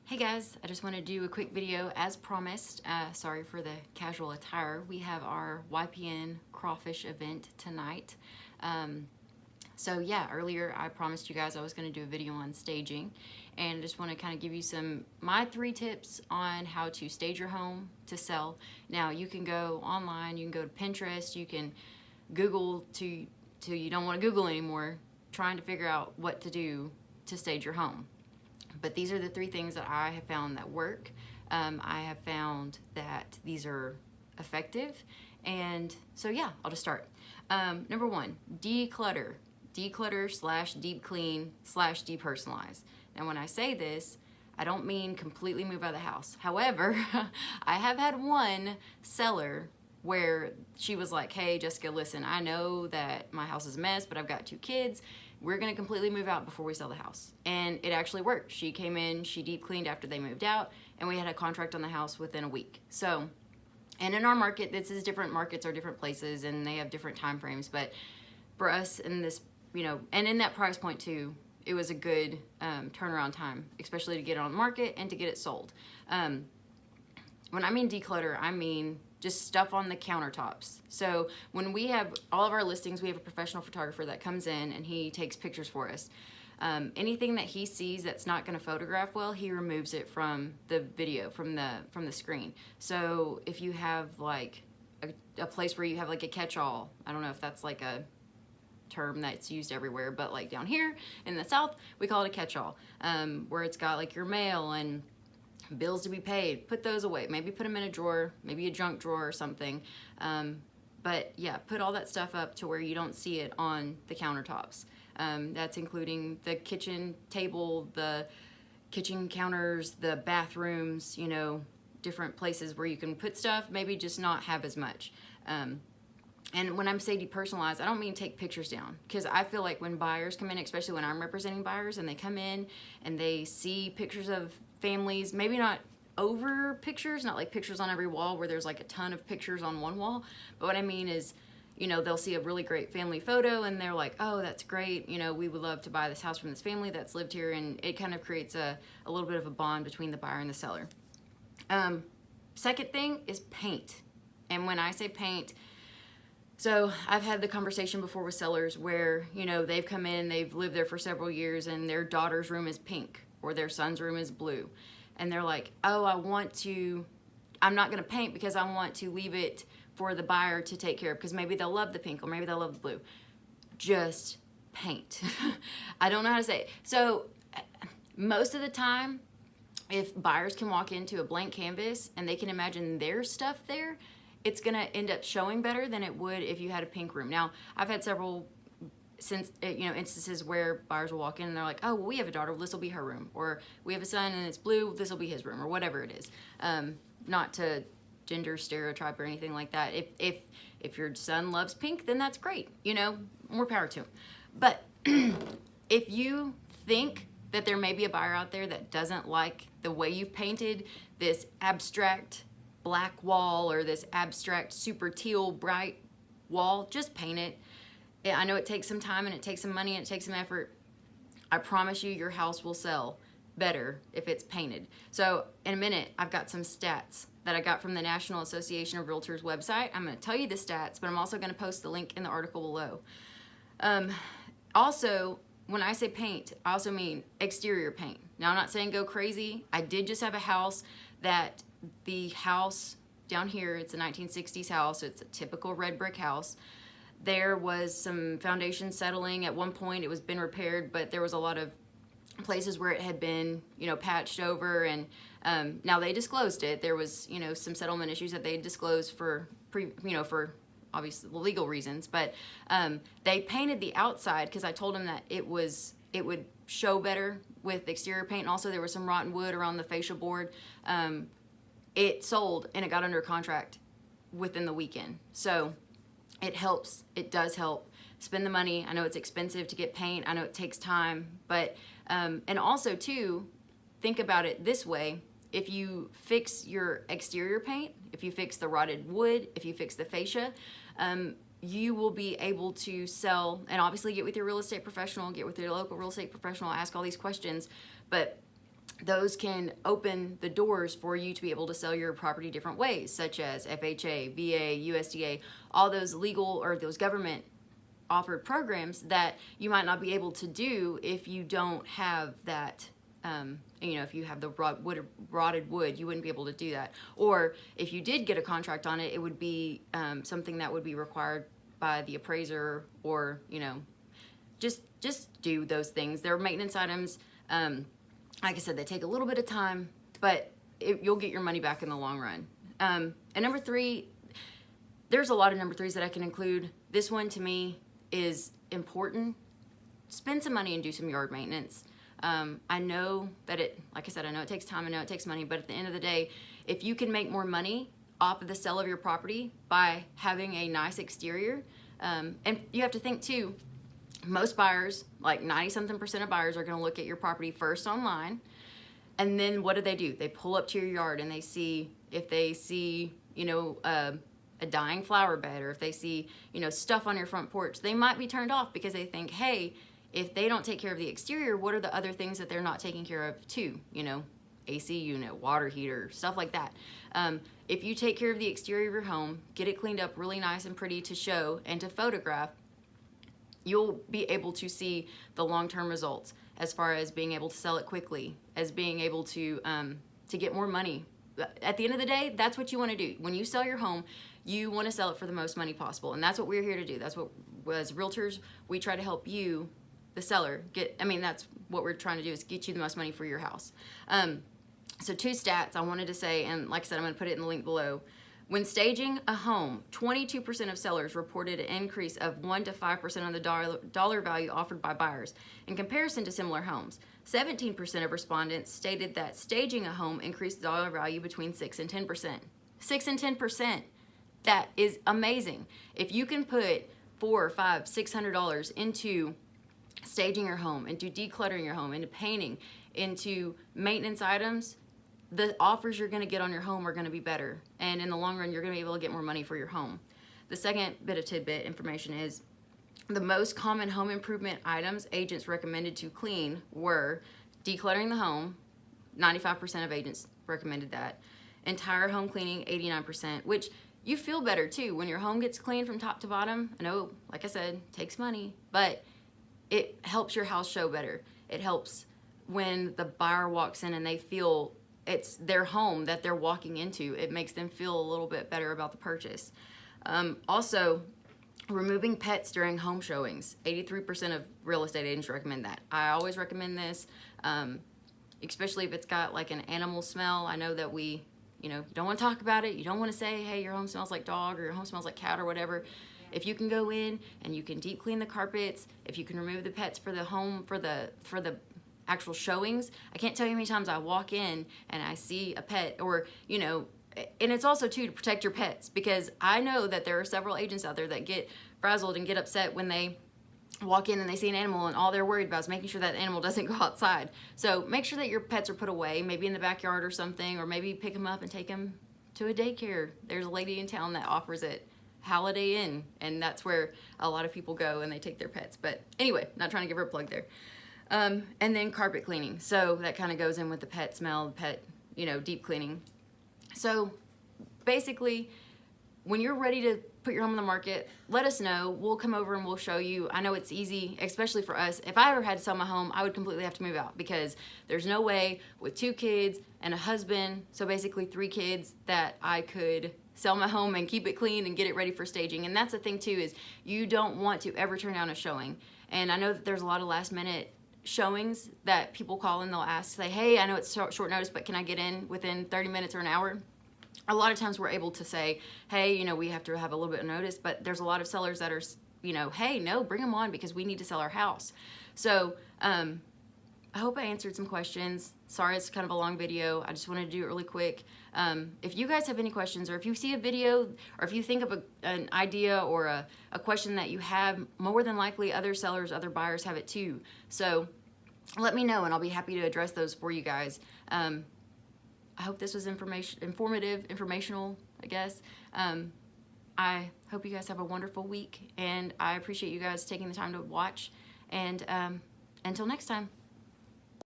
Hey guys, I just want to do a quick video as promised. Sorry for the casual attire. We have our YPN crawfish event tonight. So yeah, earlier I promised you guys I was going to do a video on staging, and I just want to kind of give you my 3 tips on how to stage your home to sell. Now you can go online, you can go to Pinterest, you can Google till you don't want to Google anymore, trying to figure out what to do to stage your home. But these are the 3 things that I have found that work. I have found that these are effective. And so yeah, I'll just start. Number 1, declutter. Declutter / deep clean / depersonalize. Now when I say this, I don't mean completely move out of the house. However, I have had one seller where she was like, hey Jessica, listen, I know that my house is a mess, but I've got 2 kids. We're gonna completely move out before we sell the house. And it actually worked. She came in, she deep cleaned after they moved out, and we had a contract on the house within a week. So, and in our market, different markets are different places and they have different time frames, but for us in this, and in that price point too, it was a good turnaround time, especially to get it on the market and to get it sold. When I mean declutter, I mean just stuff on the countertops. So when we have all of our listings, we have a professional photographer that comes in and he takes pictures for us. Anything that he sees that's not going to photograph well, he removes it from the video, from the screen. So if you have like a place where you have like a catch-all, I don't know if that's like a term that's used everywhere, but like down here in the South, we call it a catch-all, where it's got like your mail and bills to be paid. Put those away. Maybe put them in a drawer, maybe a junk drawer or something. But yeah, put all that stuff up to where you don't see it on the countertops. That's including the kitchen table, the kitchen counters, the bathrooms, different places where you can put stuff, maybe just not have as much. And when I'm saying depersonalize, I don't mean take pictures down, because I feel like when buyers come in, especially when I'm representing buyers and they come in and they see pictures of families, maybe not over pictures, not like pictures on every wall where there's like a ton of pictures on one wall, but what I mean is, they'll see a really great family photo and they're like, oh, that's great, we would love to buy this house from this family that's lived here, and it kind of creates a little bit of a bond between the buyer and the seller. Second thing is paint. And when I say paint, so I've had the conversation before with sellers where, they've come in, they've lived there for several years and their daughter's room is pink or their son's room is blue. And they're like, oh, I'm not gonna paint because I want to leave it for the buyer to take care of, because maybe they'll love the pink or maybe they'll love the blue. Just paint. I don't know how to say it. So most of the time, if buyers can walk into a blank canvas and they can imagine their stuff there, it's gonna end up showing better than it would if you had a pink room. Now, I've had several instances where buyers will walk in and they're like, oh, well, we have a daughter, well, this will be her room. Or we have a son and it's blue, this will be his room, or whatever it is. Not to gender stereotype or anything like that. If your son loves pink, then that's great, more power to him. But if you think that there may be a buyer out there that doesn't like the way you've painted this abstract black wall or this abstract super teal bright wall, just paint it. I know it takes some time and it takes some money and it takes some effort. I promise you your house will sell better if it's painted. So in a minute, I've got some stats that I got from the National Association of Realtors website. I'm going to tell you the stats, but I'm also going to post the link in the article below. Also, when I say paint, I also mean exterior paint. Now, I'm not saying go crazy. I did just have a house that the house down here, it's a 1960s house. It's a typical red brick house. There was some foundation settling at one point. It was been repaired, but there was a lot of places where it had been, patched over, and now they disclosed it. There was, some settlement issues that they disclosed for for obviously legal reasons, but they painted the outside because I told them that it would show better with exterior paint. And also there was some rotten wood around the fascia board. It sold and it got under contract within the weekend. So it helps, it does help. Spend the money. I know it's expensive to get paint. I know it takes time, but, and also too, think about it this way. If you fix your exterior paint, if you fix the rotted wood, if you fix the fascia, you will be able to sell, and obviously get with your real estate professional, get with your local real estate professional, ask all these questions, but those can open the doors for you to be able to sell your property different ways, such as FHA, VA, USDA, all those legal or those government offered programs that you might not be able to do if you don't have that. If you have the rotted wood, you wouldn't be able to do that. Or if you did get a contract on it, it would be something that would be required by the appraiser, or just do those things. They're maintenance items. Like I said, they take a little bit of time, but you'll get your money back in the long run. And number 3, there's a lot of number 3s that I can include. This one to me is important. Spend some money and do some yard maintenance. I know that like I said, I know it takes time, I know it takes money, but at the end of the day, if you can make more money off of the sale of your property by having a nice exterior, and you have to think too, most buyers, like 90-something% of buyers, are going to look at your property first online, and then what do? They pull up to your yard and they see, if they see, a dying flower bed, or if they see, stuff on your front porch, they might be turned off because they think, hey, if they don't take care of the exterior, what are the other things that they're not taking care of too? AC unit, water heater, stuff like that. If you take care of the exterior of your home, get it cleaned up really nice and pretty to show and to photograph, you'll be able to see the long-term results as far as being able to sell it quickly, as being able to get more money. At the end of the day, that's what you want to do. When you sell your home, you want to sell it for the most money possible, and that's what we're here to do. That's what, as realtors, we try to help you, the seller, that's what we're trying to do, is get you the most money for your house. So 2 stats I wanted to say, and like I said, I'm going to put it in the link below. When staging a home, 22% of sellers reported an increase of 1 to 5% on the dollar value offered by buyers. In comparison to similar homes, 17% of respondents stated that staging a home increased the dollar value between 6 and 10%. 6 and 10%. That is amazing. If you can put $400, $500, $600 into staging your home, into decluttering your home, into painting, into maintenance items, the offers you're going to get on your home are going to be better, and in the long run you're going to be able to get more money for your home. The second bit of tidbit information is the most common home improvement items agents recommended to clean were decluttering the home, 95% of agents recommended that, entire home cleaning, 89%, which you feel better too when your home gets cleaned from top to bottom. I know, like I said, it takes money, but it helps your house show better. It helps when the buyer walks in and they feel it's their home that they're walking into. It makes them feel a little bit better about the purchase. Also, removing pets during home showings. 83% of real estate agents recommend that. I always recommend this, especially if it's got like an animal smell. I know that we, don't want to talk about it. You don't want to say, hey, your home smells like dog, or your home smells like cat, or whatever. If you can go in and you can deep clean the carpets, if you can remove the pets for the home, for the actual showings, I can't tell you how many times I walk in and I see a pet, or, and it's also too to protect your pets, because I know that there are several agents out there that get frazzled and get upset when they walk in and they see an animal, and all they're worried about is making sure that animal doesn't go outside. So make sure that your pets are put away, maybe in the backyard or something, or maybe pick them up and take them to a daycare. There's a lady in town that offers it, Holiday Inn, and that's where a lot of people go and they take their pets. But anyway, not trying to give her a plug there. And then carpet cleaning. So that kind of goes in with the pet smell, pet, deep cleaning. So basically, when you're ready to put your home on the market, let us know. We'll come over and we'll show you. I know it's easy, especially for us. If I ever had to sell my home, I would completely have to move out, because there's no way with 2 kids and a husband, so basically 3 kids, that I could sell my home and keep it clean and get it ready for staging. And that's the thing too, is you don't want to ever turn down a showing. And I know that there's a lot of last minute showings that people call and they'll ask, say, hey, I know it's short notice, but can I get in within 30 minutes or an hour? A lot of times we're able to say, hey, we have to have a little bit of notice, but there's a lot of sellers that are, hey, no, bring them on, because we need to sell our house. So I hope I answered some questions. Sorry, it's kind of a long video. I just wanted to do it really quick. If you guys have any questions, or if you see a video, or if you think of an idea or a question that you have, more than likely other sellers, other buyers have it too. So let me know and I'll be happy to address those for you guys. I hope this was informative, informational, I guess. I hope you guys have a wonderful week, and I appreciate you guys taking the time to watch. And until next time.